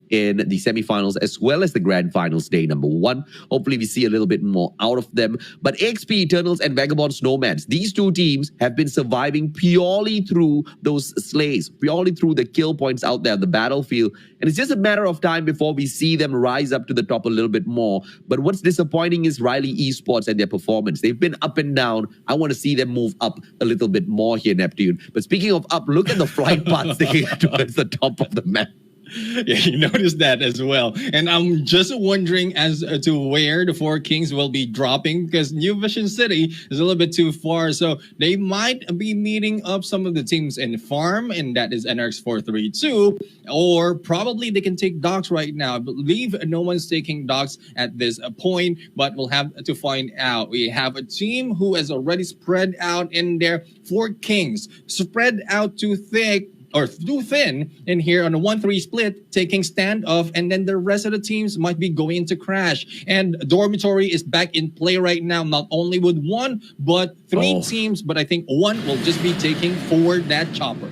in the semifinals as well as the grand finals day number 1. Hopefully we see a little bit more out of them. But AXP Eternals and Vagabond Snowmans, these two teams have been surviving purely through those slays, purely through the kill points out there on the battlefield. And it's just a matter of time before we see them rise up to the top a little bit more. But what's disappointing is Riley Esports and their performance. They've been up and down. I want to see them move up a little bit more here, Neptune. But speaking of up, look at the flight paths they get towards the top of the map. Yeah, you noticed that as well. And I'm just wondering as to where the Four Kings will be dropping, because New Vision City is a little bit too far. So they might be meeting up some of the teams in farm, and that is NRX 432, or probably they can take docks right now. I believe no one's taking docks at this point, but we'll have to find out. We have a team who has already spread out in their Four Kings, spread out too thick or too thin in here on a 1-3 split, taking standoff, and then the rest of the teams might be going to crash. And Dormitory is back in play right now, not only with 1, but 3 teams, but I think 1 will just be taking forward that chopper.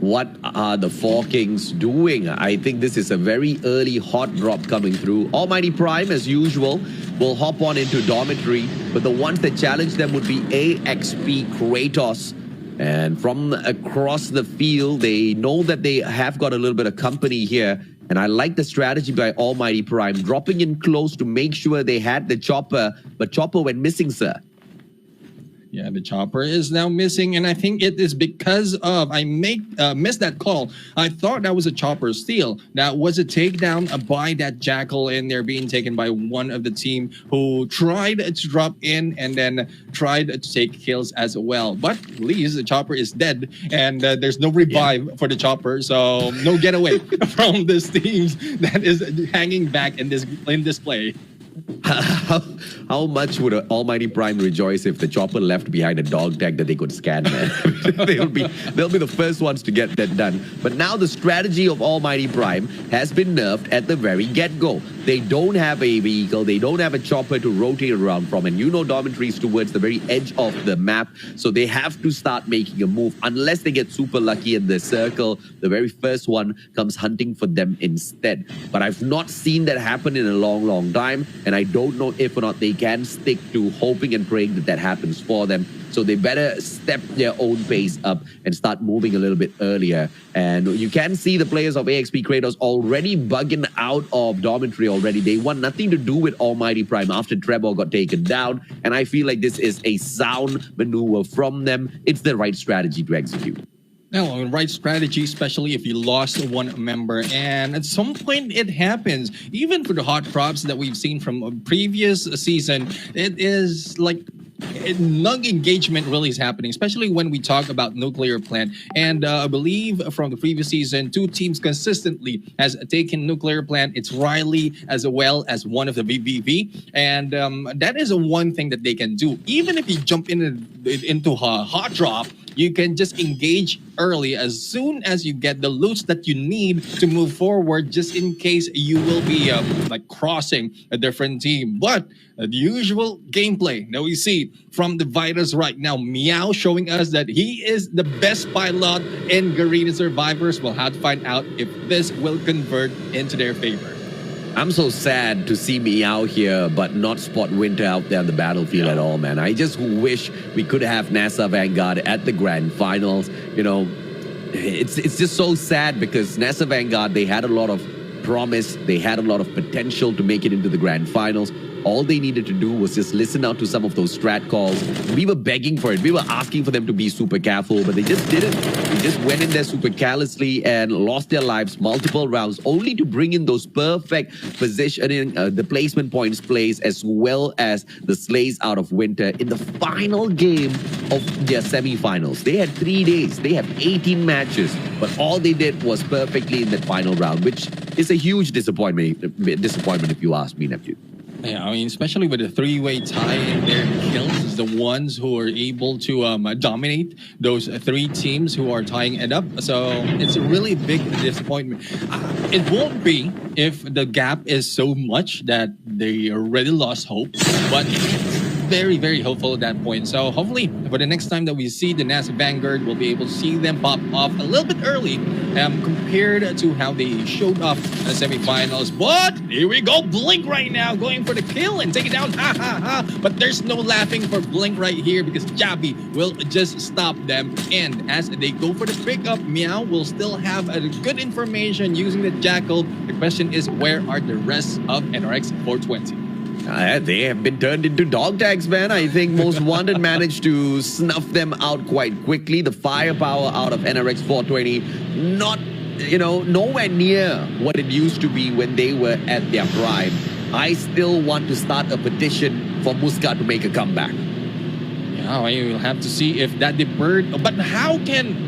What are the Four Kings doing? I think this is a very early hot drop coming through. Almighty Prime, as usual, will hop on into Dormitory, but the ones that challenge them would be AXP Kratos. And from across the field, they know that they have got a little bit of company here. And I like the strategy by Almighty Prime, dropping in close to make sure they had the chopper. But chopper went missing, sir. Yeah, the chopper is now missing, and I think it is because of I missed that call. I thought that was a chopper steal. That was a takedown by that jackal, and they're being taken by one of the team who tried to drop in and then tried to take kills as well. But at least the chopper is dead, and there's no revive for the chopper, so no getaway from this team that is hanging back in this play. How much would Almighty Prime rejoice if the chopper left behind a dog tag that they could scan, man? they'll be the first ones to get that done. But now the strategy of Almighty Prime has been nerfed at the very get-go. They don't have a vehicle, they don't have a chopper to rotate around from, and you know Dormitory is towards the very edge of the map, so they have to start making a move. Unless they get super lucky in the circle, the very first one comes hunting for them instead. But I've not seen that happen in a long, long time, and I don't know if or not they can stick to hoping and praying that that happens for them. So they better step their own pace up and start moving a little bit earlier. And you can see the players of AXP Kratos already bugging out of Dormitory already. They want nothing to do with Almighty Prime after Trevor got taken down. And I feel like this is a sound maneuver from them. It's the right strategy to execute. No, right strategy, especially if you lost one member. And at some point, it happens. Even for the hot props that we've seen from a previous season, it is like nug engagement really is happening, especially when we talk about nuclear plant. And I believe from the previous season, 2 teams consistently has taken nuclear plant. It's Riley as well as one of the VVV. And that is one thing that they can do. Even if you jump into a hot drop, you can just engage early as soon as you get the loots that you need to move forward, just in case you will be like crossing a different team. But the usual gameplay that we see from the Vitus right now, Meow showing us that he is the best pilot in Garena Survivors. We'll have to find out if this will convert into their favor. I'm so sad to see me out here, but not spot Winter out there on the battlefield at all, man. I just wish we could have NASA Vanguard at the grand finals. You know, it's just so sad because NASA Vanguard, they had a lot of promise. They had a lot of potential to make it into the grand finals. All they needed to do was just listen out to some of those strat calls. We were begging for it. We were asking for them to be super careful, but they just didn't. They just went in there super carelessly and lost their lives multiple rounds, only to bring in those perfect positioning, the placement points plays, as well as the slays out of Winter in the final game of their semifinals. They had 3 days. They have 18 matches, but all they did was perfectly in that final round, which is a huge disappointment if you ask me, Neptune. Yeah, I mean, especially with a 3-way tie in their kills, is the ones who are able to dominate those 3 teams who are tying it up. So it's a really big disappointment. It won't be if the gap is so much that they already lost hope, but very, very hopeful at that point. So hopefully, for the next time that we see the NASA Vanguard, we'll be able to see them pop off a little bit early compared to how they showed up in the semifinals. But here we go, Blink right now, going for the kill and take it down. Ha ha ha! But there's no laughing for Blink right here because Javi will just stop them. And as they go for the pickup, Meow will still have a good information using the Jackal. The question is, where are the rest of NRX 420? They have been turned into dog tags, man. I think Most Wanted managed to snuff them out quite quickly. The firepower out of NRX 420, not, nowhere near what it used to be when they were at their prime. I still want to start a petition for Muska to make a comeback. Yeah, we'll have to see if Daddy Bird, but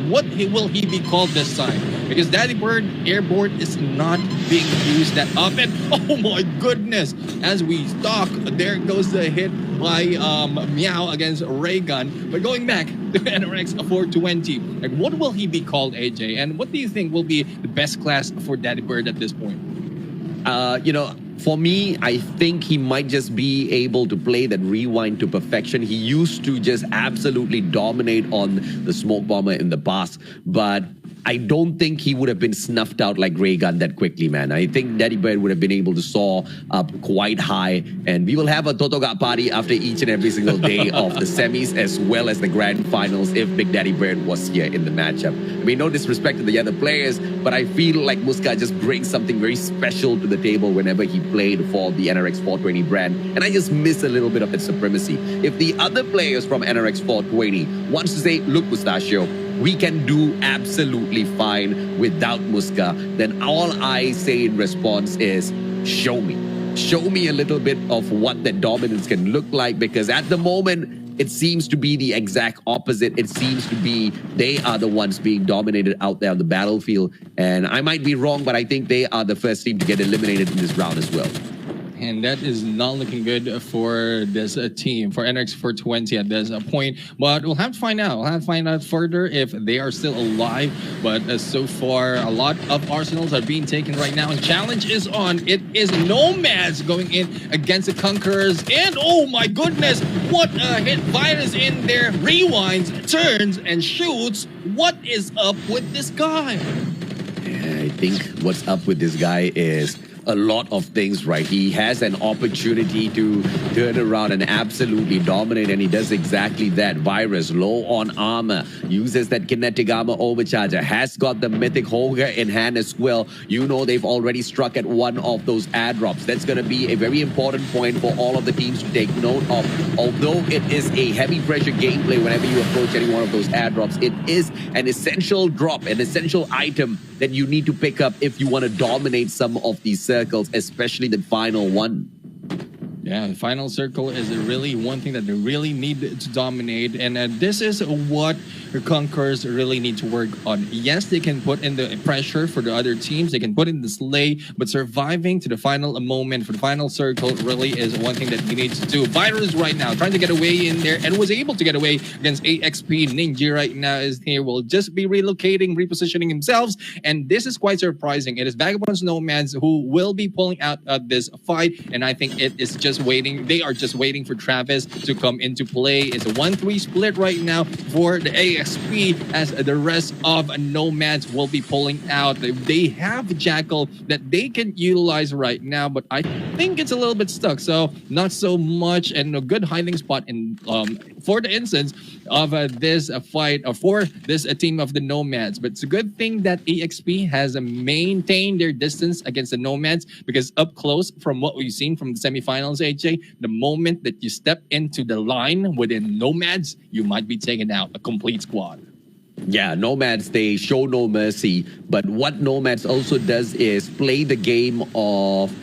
what will he be called this time? Because Daddy Bird Airborne is not being used that often. Oh my goodness! As we stalk, there goes the hit by Meow against Raygun. But going back to NRX 420, like what will he be called, AJ? And what do you think will be the best class for Daddy Bird at this point? For me, I think he might just be able to play that rewind to perfection. He used to just absolutely dominate on the smoke bomber in the past, but I don't think he would have been snuffed out like Ray Gun that quickly, man. I think Daddy Bird would have been able to soar up quite high, and we will have a Totoga party after each and every single day of the semis as well as the grand finals if Big Daddy Bird was here in the matchup. I mean, no disrespect to the other players, but I feel like Muska just brings something very special to the table whenever he played for the NRX 420 brand, and I just miss a little bit of that supremacy. If the other players from NRX 420 wants to say, look, Mustachio, we can do absolutely fine without Muska, then all I say in response is, show me. Show me a little bit of what that dominance can look like, because at the moment, it seems to be the exact opposite. It seems to be they are the ones being dominated out there on the battlefield. And I might be wrong, but I think they are the first team to get eliminated in this round as well. And that is not looking good for this team, for NRX 420 at this point. But we'll have to find out. We'll have to find out further if they are still alive. But so far, a lot of arsenals are being taken right now. And challenge is on. It is Nomads going in against the Conquerors. And oh my goodness, what a hit. Virus in there, rewinds, turns, and shoots. What is up with this guy? Yeah, I think what's up with this guy is a lot of things, right? He has an opportunity to turn around and absolutely dominate, and he does exactly that. Virus, low on armor, uses that kinetic armor overcharger, has got the mythic Holger in hand as well. You know they've already struck at one of those airdrops. That's going to be a very important point for all of the teams to take note of. Although it is a heavy pressure gameplay whenever you approach any one of those airdrops, it is an essential drop, an essential item that you need to pick up if you want to dominate some of these circles, especially the final one. Yeah, the final circle is really one thing that they really need to dominate, and this is what the Conquerors really need to work on. Yes, they can put in the pressure for the other teams, they can put in the slay, but surviving to the final moment for the final circle really is one thing that you need to do. Virus right now trying to get away in there and was able to get away against AXP. Ninja right now is here, will just be relocating, repositioning themselves, and this is quite surprising. It is Vagabonds Nomads who will be pulling out this fight, and I think it is just waiting. They are just waiting for Travis to come into play. It's a 1-3 split right now for the AXP, as the rest of Nomads will be pulling out. They have Jackal that they can utilize right now, but I think it's a little bit stuck, so not so much, and a good hiding spot in for the instance of this fight, or for this team of the Nomads. But it's a good thing that AXP has maintained their distance against the Nomads, because up close from what we've seen from the semifinals, AJ, the moment that you step into the line within Nomads, you might be taking out a complete squad. Yeah, Nomads, they show no mercy, but what Nomads also does is play the game of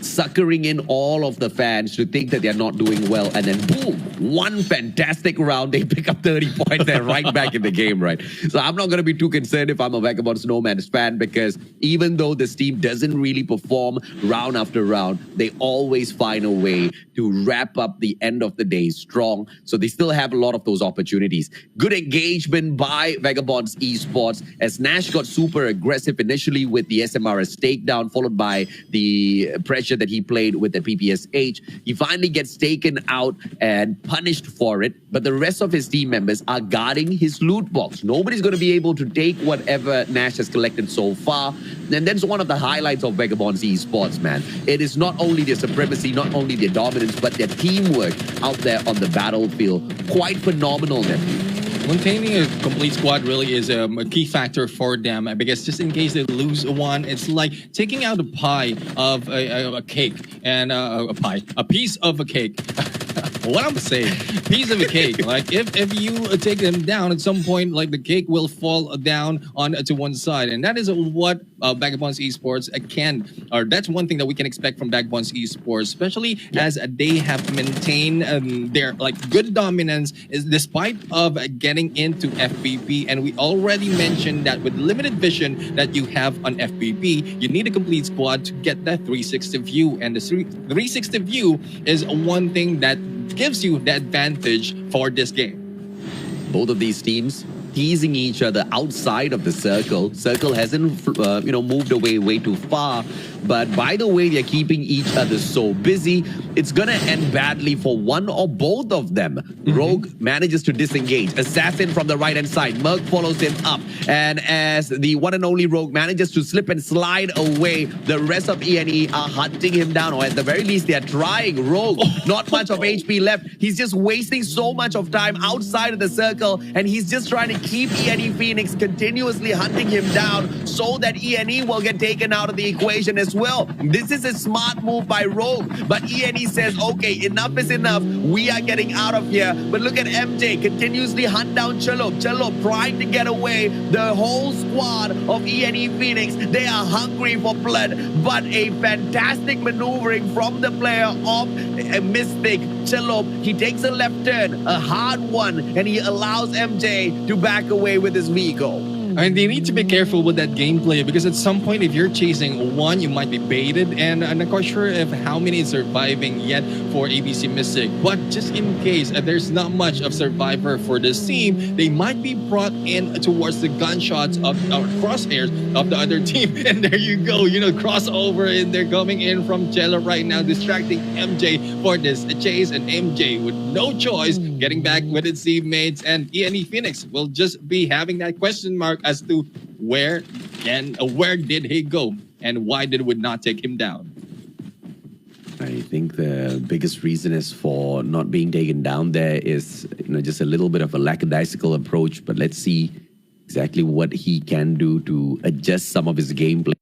suckering in all of the fans to think that they're not doing well, and then boom, one fantastic round, they pick up 30 points, they're right back in the game, right? So I'm not going to be too concerned if I'm a Vagabond Snowman's fan, because even though this team doesn't really perform round after round, they always find a way to wrap up the end of the day strong. So they still have a lot of those opportunities. Good engagement by Vagabonds Esports, as Nash got super aggressive initially with the SMRS takedown, followed by the pressure that he played with the PPSH. He finally gets taken out and punished for it, but the rest of his team members are guarding his loot box. Nobody's going to be able to take whatever Nash has collected so far. And that's one of the highlights of Vagabonds Esports, man. It is not only their supremacy, not only their dominance, but their teamwork out there on the battlefield. Quite phenomenal, nephew. Maintaining a complete squad really is a key factor for them, because just in case they lose one, it's like taking out a pie of a cake and a piece of a cake. What I'm saying, piece of a cake. Like if you take them down at some point, like the cake will fall down on to one side, and that is what Vagabonds Esports that's one thing that we can expect from Vagabonds Esports, especially as they have maintained their good dominance is despite of getting into FPP. And we already mentioned that with limited vision that you have on FPP, you need a complete squad to get that 360 view, and the 360 view is one thing that gives you the advantage for this game. Both of these teams teasing each other outside of the circle. Circle hasn't, moved away way too far. But by the way, they're keeping each other so busy, it's going to end badly for one or both of them. Rogue manages to disengage. Assassin from the right-hand side. Merc follows him up. And as the one and only Rogue manages to slip and slide away, the rest of ENE are hunting him down. Or at the very least, they're trying. Rogue, not much of HP left. He's just wasting so much of time outside of the circle. And he's just trying to keep ENE Phoenix continuously hunting him down so that ENE will get taken out of the equation as well. This is a smart move by Rogue, but ENE says, okay, enough is enough. We are getting out of here. But look at MJ continuously hunt down Chalo. Chalo trying to get away. The whole squad of ENE Phoenix, they are hungry for blood, but a fantastic maneuvering from the player of Mystic. Chalo, he takes a left turn, a hard one, and he allows MJ to back away with his vehicle. And they need to be careful with that gameplay, because at some point, if you're chasing one, you might be baited. And I'm not quite sure if how many is surviving yet for ABC Mystic. But just in case there's not much of survivor for this team, they might be brought in towards the gunshots of crosshairs of the other team. And there you go, crossover, and they're coming in from Jello right now, distracting MJ for this chase. And MJ, with no choice, getting back with its teammates. And ENE Phoenix will just be having that question mark as to where did he go and why did we not take him down. I think the biggest reason is for not being taken down there is just a little bit of a lackadaisical approach. But let's see exactly what he can do to adjust some of his gameplay,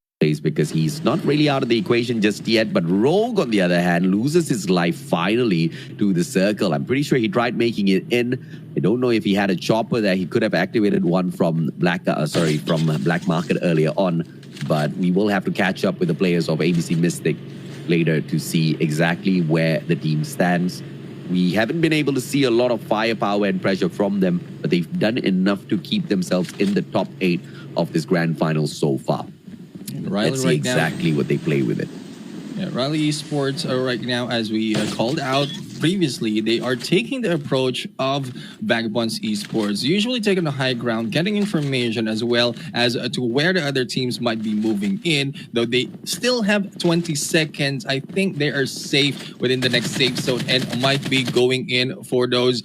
because he's not really out of the equation just yet. But Rogue, on the other hand, loses his life finally to the circle. I'm pretty sure he tried making it in. I don't know if he had a chopper there. He could have activated one from Black Market earlier on. But we will have to catch up with the players of ABC Mystic later to see exactly where the team stands. We haven't been able to see a lot of firepower and pressure from them, but they've done enough to keep themselves in the top 8 of this grand final so far. Let's see exactly what they play with it. Yeah, Royale Esports right now, as we called out previously, they are taking the approach of Vagabonds Esports, usually taking the high ground, getting information as well as to where the other teams might be moving in. Though they still have 20 seconds, I think they are safe within the next safe zone and might be going in for those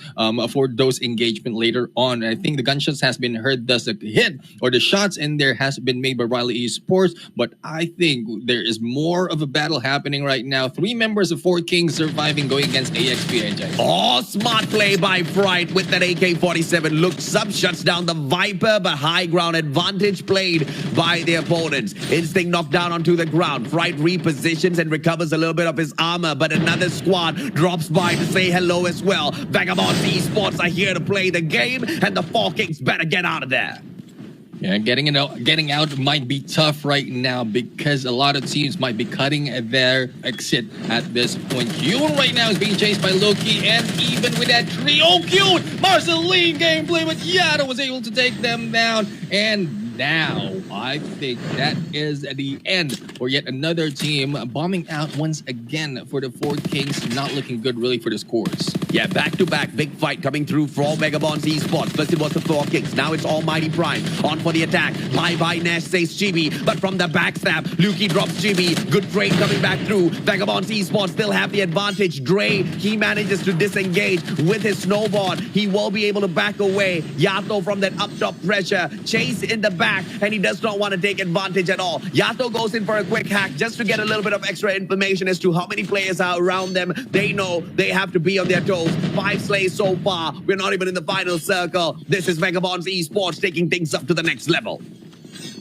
engagement later on. I think the gunshots has been heard, thus the hit or the shots in there has been made by Royale Esports. But I think there is more of a battle happening right now. 3 members of 4 Kings surviving, going against AXP. Oh, smart play by Fright with that AK-47. Looks up, shuts down the Viper, but high ground advantage played by the opponents. Instinct knocked down onto the ground. Fright repositions and recovers a little bit of his armor, but another squad drops by to say hello as well. Vagabonds Esports are here to play the game, and the 4 Kings better get out of there. Yeah, getting out might be tough right now because a lot of teams might be cutting their exit at this point. Hyun right now is being chased by Loki, and even with that trio, cute Marceline gameplay, but Yada was able to take them down. And now I think that is the end for yet another team bombing out once again for the Four Kings. Not looking good really for the scores. Yeah, back-to-back, big fight coming through for all Vagabonds Esports. First it was the Four Kings, now it's Almighty Prime. On for the attack, bye-bye Nash says Chibi, but from the backstab, Luki drops Chibi. Good trade coming back through. Vagabonds Esports still have the advantage. Dre, he manages to disengage with his snowboard. He will be able to back away. Yato from that up-top pressure, Chase in the back, and he does not want to take advantage at all. Yato goes in for a quick hack just to get a little bit of extra information as to how many players are around them. They know they have to be on their toes. 5 slays so far. We're not even in the final circle. This is Vagabonds Esports taking things up to the next level.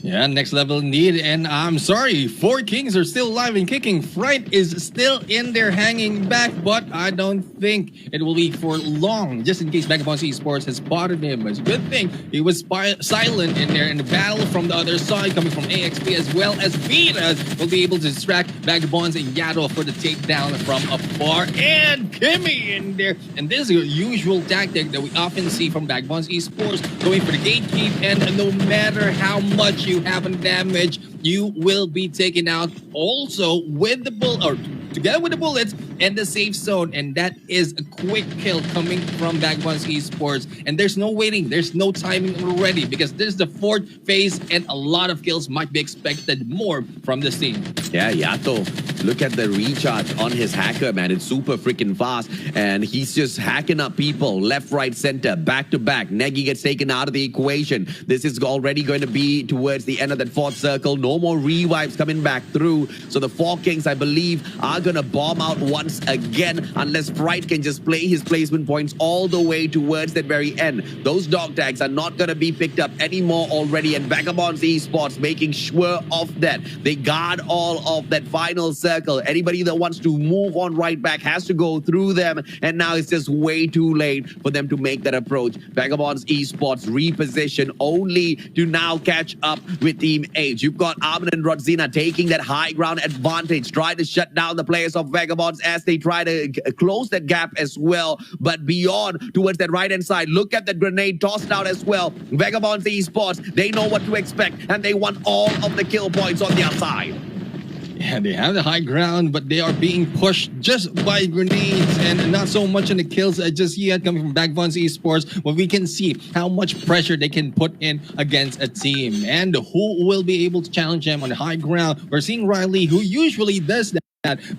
Yeah, next level indeed. And I'm sorry, Four Kings are still alive and kicking. Fright is still in there hanging back, but I don't think it will be for long. Just in case Vagabonds Esports has spotted him. It's a good thing he was silent in there in the battle from the other side, coming from AXP as well as Vitas will be able to distract Vagabonds and Yato for the takedown from afar. And Kimmy in there. And this is a usual tactic that we often see from Vagabonds Esports, going for the gatekeep, and no matter how much you have in damage, you will be taken out also with the together with the bullets in the safe zone, and that is a quick kill coming from Vagabonds Esports. And there's no waiting, there's no timing already, because this is the 4th phase and a lot of kills might be expected more from this team. Yeah, Yato, look at the recharge on his hacker, man. It's super freaking fast, and he's just hacking up people left, right, center, back to back. Negi gets taken out of the equation. This is already going to be towards the end of that 4th circle. No more revives coming back through. So the Four Kings, I believe, are going to bomb out once again unless Fright can just play his placement points all the way towards that very end. Those dog tags are not going to be picked up anymore already, and Vagabonds Esports making sure of that. They guard all of that final circle. Anybody that wants to move on right back has to go through them, and now it's just way too late for them to make that approach. Vagabonds Esports reposition only to now catch up with Team H. You've got Armin and Rodzina taking that high ground advantage, trying to shut down the players of Vagabonds as they try to close that gap as well. But beyond, towards that right-hand side, look at the grenade tossed out as well. Vagabonds Esports, they know what to expect, and they want all of the kill points on the outside. Yeah, they have the high ground, but they are being pushed just by grenades and not so much in the kills just yet coming from Vagabonds Esports. But we can see how much pressure they can put in against a team and who will be able to challenge them on the high ground. We're seeing Riley, who usually does that,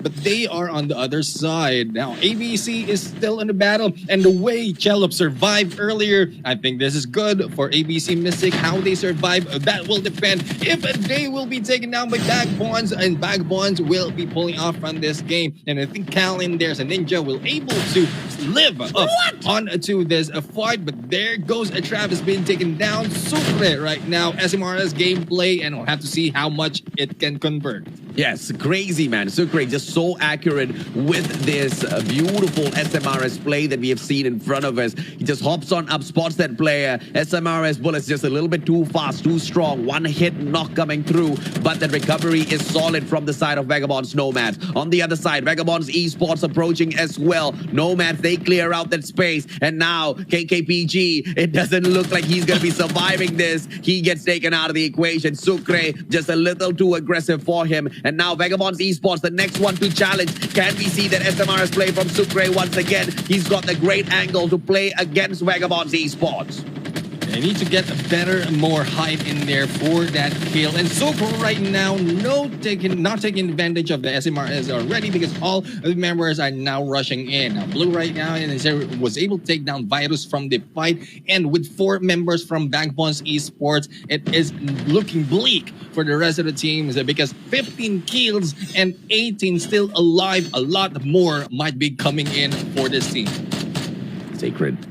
but they are on the other side. Now, ABC is still in the battle, and the way Chelop survived earlier, I think this is good for ABC Mystic. How they survive, that will depend if they will be taken down by Vagabonds, and Vagabonds will be pulling off from this game. And I think Cal in there's a ninja will able to live up onto this fight, but there goes a Travis being taken down. Sucre right now, SMRS gameplay, and we'll have to see how much it can convert. Yes, crazy, man. Sucre just so accurate with this beautiful SMRS play that we have seen in front of us. He just hops on up, spots that player. SMRS bullets just a little bit too fast, too strong. One hit knock coming through, but the recovery is solid from the side of Vagabonds Nomads. On the other side, Vagabonds Esports approaching as well. Nomads, they clear out that space, and now KKPG, it doesn't look like he's going to be surviving this. He gets taken out of the equation. Sucre, just a little too aggressive for him. And now Vagabonds Esports, the next one to challenge. Can we see that SMRS play from Sucre once again? He's got the great angle to play against Vagabonds Esports. They need to get a better, more height in there for that kill. And so far right now, not taking advantage of the SMRS already, because all of the members are now rushing in. Now, Blue right now was able to take down Virus from the fight. And with 4 members from Vagabonds Esports, it is looking bleak for the rest of the teams, because 15 kills and 18 still alive. A lot more might be coming in for this team. Sacred.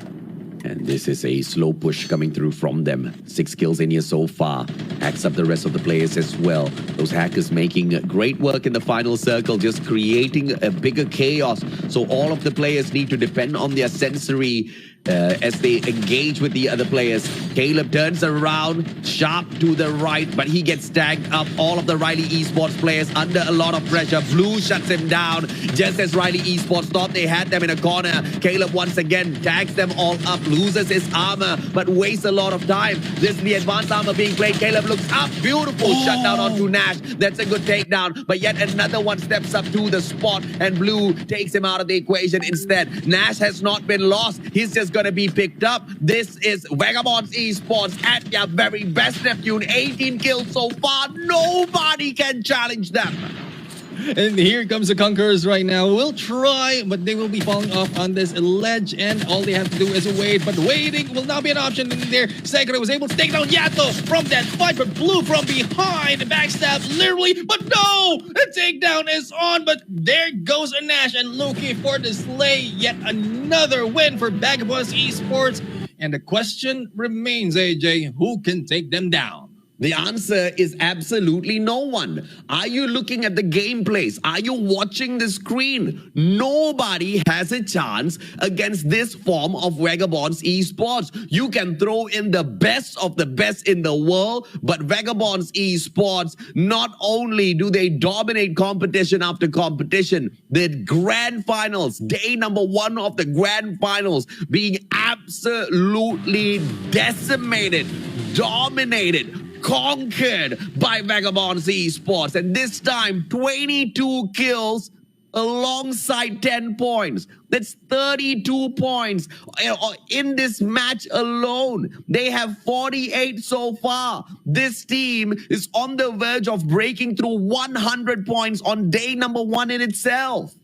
And this is a slow push coming through from them. 6 kills in here so far. Hacks up the rest of the players as well. Those hackers making great work in the final circle, just creating a bigger chaos. So all of the players need to depend on their sensory as they engage with the other players. Caleb turns around, sharp to the right, but he gets tagged up. All of the Riley Esports players under a lot of pressure. Blue shuts him down. Just as Riley Esports thought they had them in a corner, Caleb once again tags them all up, loses his armor, but wastes a lot of time. This is the advanced armor being played. Caleb looks up. Beautiful shutdown onto Nash. That's a good takedown, but yet another one steps up to the spot, and Blue takes him out of the equation instead. Nash has not been lost. He's just going to be picked up. This is Vagabonds Esports at their very best, Neptune. 18 kills so far. Nobody can challenge them. And here comes the Conquerors right now. We'll try, but they will be falling off on this ledge, and all they have to do is wait. But waiting will not be an option in there. Sekiro was able to take down Yato from that fight, but Blue from behind, backstab literally. But no, the takedown is on. But there goes a Nash and Loki for the slay. Yet another win for Vagabonds Esports. And the question remains, AJ, who can take them down? The answer is absolutely no one. Are you looking at the gameplays? Are you watching the screen? Nobody has a chance against this form of Vagabonds Esports. You can throw in the best of the best in the world, but Vagabonds Esports, not only do they dominate competition after competition, the grand finals, day number 1 of the grand finals, being absolutely decimated, dominated, conquered by Vagabonds Esports. And this time, 22 kills alongside 10 points. That's 32 points in this match alone. They have 48 so far. This team is on the verge of breaking through 100 points on day number 1 in itself.